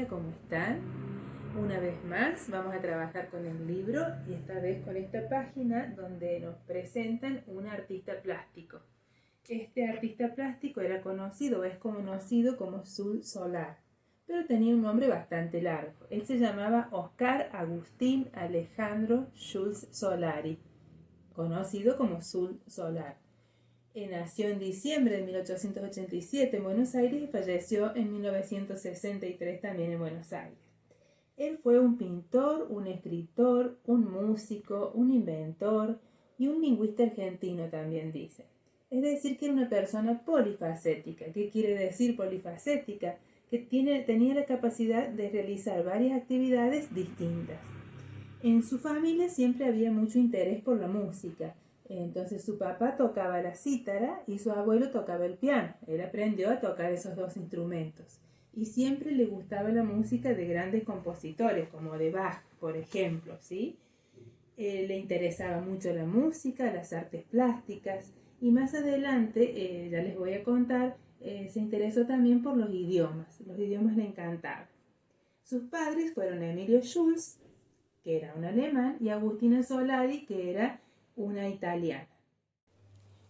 ¿Cómo están? Una vez más vamos a trabajar con el libro y esta vez con esta página donde nos presentan un artista plástico. Este artista plástico era conocido o es conocido como Sul Solar, pero tenía un nombre bastante largo. Él se llamaba Oscar Agustín Alejandro Schulz Solari, conocido como Sul Solar. Nació en diciembre de 1887 en Buenos Aires y falleció en 1963 también en Buenos Aires. Él fue un pintor, un escritor, un músico, un inventor y un lingüista argentino también dice. Es decir, que era una persona polifacética. ¿Qué quiere decir polifacética? Que tenía la capacidad de realizar varias actividades distintas. En su familia siempre había mucho interés por la música. Entonces su papá tocaba la cítara y su abuelo tocaba el piano. Él aprendió a tocar esos dos instrumentos. Y siempre le gustaba la música de grandes compositores, como de Bach, por ejemplo, ¿sí? Le interesaba mucho la música, las artes plásticas. Y más adelante, ya les voy a contar, se interesó también por los idiomas. Los idiomas le encantaban. Sus padres fueron Emilio Schulz, que era un alemán, y Agustina Solari, que era una italiana.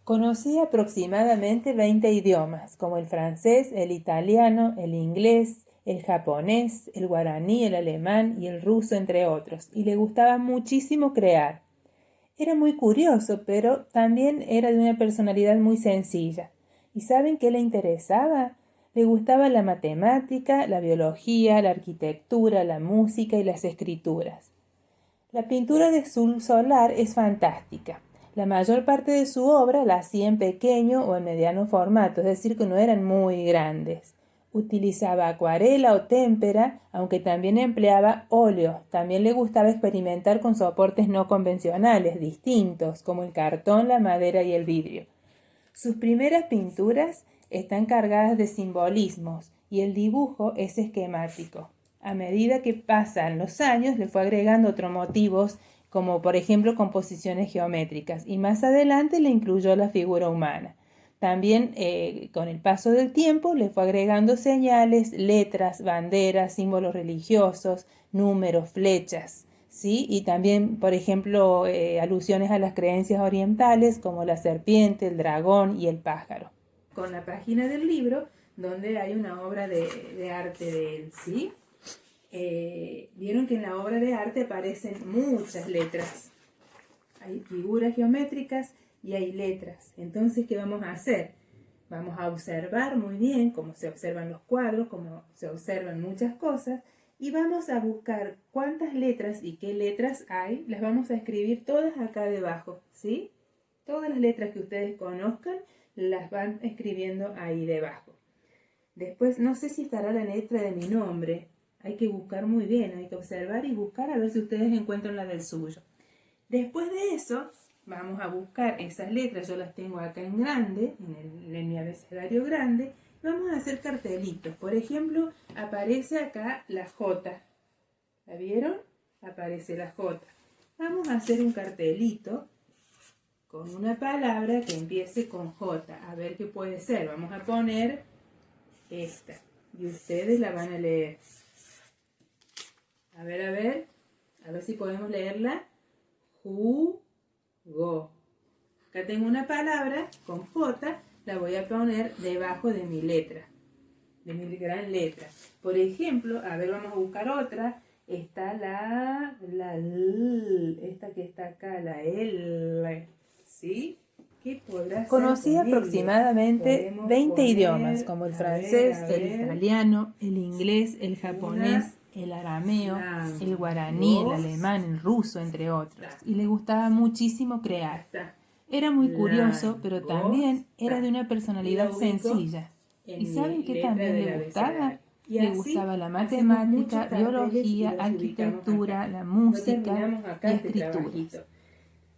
Conocía aproximadamente 20 idiomas, como el francés, el italiano, el inglés, el japonés, el guaraní, el alemán y el ruso, entre otros, y le gustaba muchísimo crear. Era muy curioso, pero también era de una personalidad muy sencilla. ¿Y saben qué le interesaba? Le gustaba la matemática, la biología, la arquitectura, la música y las escrituras. La pintura de Sul Solar es fantástica. La mayor parte de su obra la hacía en pequeño o en mediano formato, es decir, que no eran muy grandes. Utilizaba acuarela o témpera, aunque también empleaba óleo. También le gustaba experimentar con soportes no convencionales, distintos, como el cartón, la madera y el vidrio. Sus primeras pinturas están cargadas de simbolismos y el dibujo es esquemático. A medida que pasan los años le fue agregando otros motivos, como por ejemplo composiciones geométricas, y más adelante le incluyó la figura humana. También con el paso del tiempo le fue agregando señales, letras, banderas, símbolos religiosos, números, flechas, ¿sí? Y también, por ejemplo, alusiones a las creencias orientales como la serpiente, el dragón y el pájaro. Con la página del libro donde hay una obra de arte de él, ¿sí? Vieron que en la obra de arte aparecen muchas letras. Hay figuras geométricas y hay letras. Entonces, ¿qué vamos a hacer? Vamos a observar muy bien cómo se observan los cuadros, cómo se observan muchas cosas, y vamos a buscar cuántas letras y qué letras hay. Las vamos a escribir todas acá debajo, ¿sí? Todas las letras que ustedes conozcan las van escribiendo ahí debajo. Después, no sé si estará la letra de mi nombre. Hay que buscar muy bien, hay que observar y buscar a ver si ustedes encuentran la del suyo. Después de eso, vamos a buscar esas letras, yo las tengo acá en grande, en mi abecedario grande. Vamos a hacer cartelitos. Por ejemplo, aparece acá la J. ¿La vieron? Aparece la J. Vamos a hacer un cartelito con una palabra que empiece con J. A ver qué puede ser. Vamos a poner esta. Y ustedes la van a leer. A ver si podemos leerla. Jugo. Acá tengo una palabra con J, la voy a poner debajo de mi letra, de mi gran letra. Por ejemplo, a ver, vamos a buscar otra. Está la L, esta que está acá, la L, ¿sí? ¿Qué podrá ser? Conocía aproximadamente 20 idiomas, como el francés, el italiano, el inglés, el japonés, el arameo, el guaraní, el alemán, el ruso, entre otros. Y le gustaba muchísimo crear. Era muy curioso, pero también era de una personalidad sencilla. ¿Y saben qué también le gustaba? Le gustaba la matemática, biología, arquitectura, la música y escritura.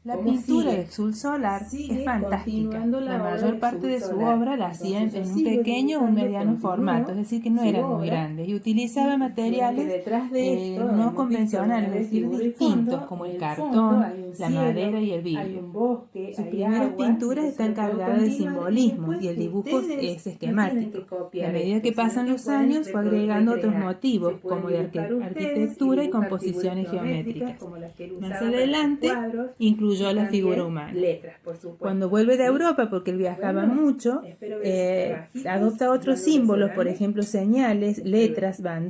La pintura de Exul Solar es fantástica. La mayor parte de su obra la hacía en un pequeño o un mediano formato, es decir, que no eran muy grandes, y utilizaba materiales no convencionales, es decir, distintos, como el cartón, la madera y el vidrio. Sus primeras pinturas están cargadas de simbolismo y el dibujo es esquemático. A medida que pasan los años fue agregando otros motivos, como de arquitectura y composiciones geométricas. Más adelante incluyó la figura humana. Cuando vuelve de Europa, porque él viajaba mucho, adopta otros símbolos, por ejemplo señales, letras, banderas.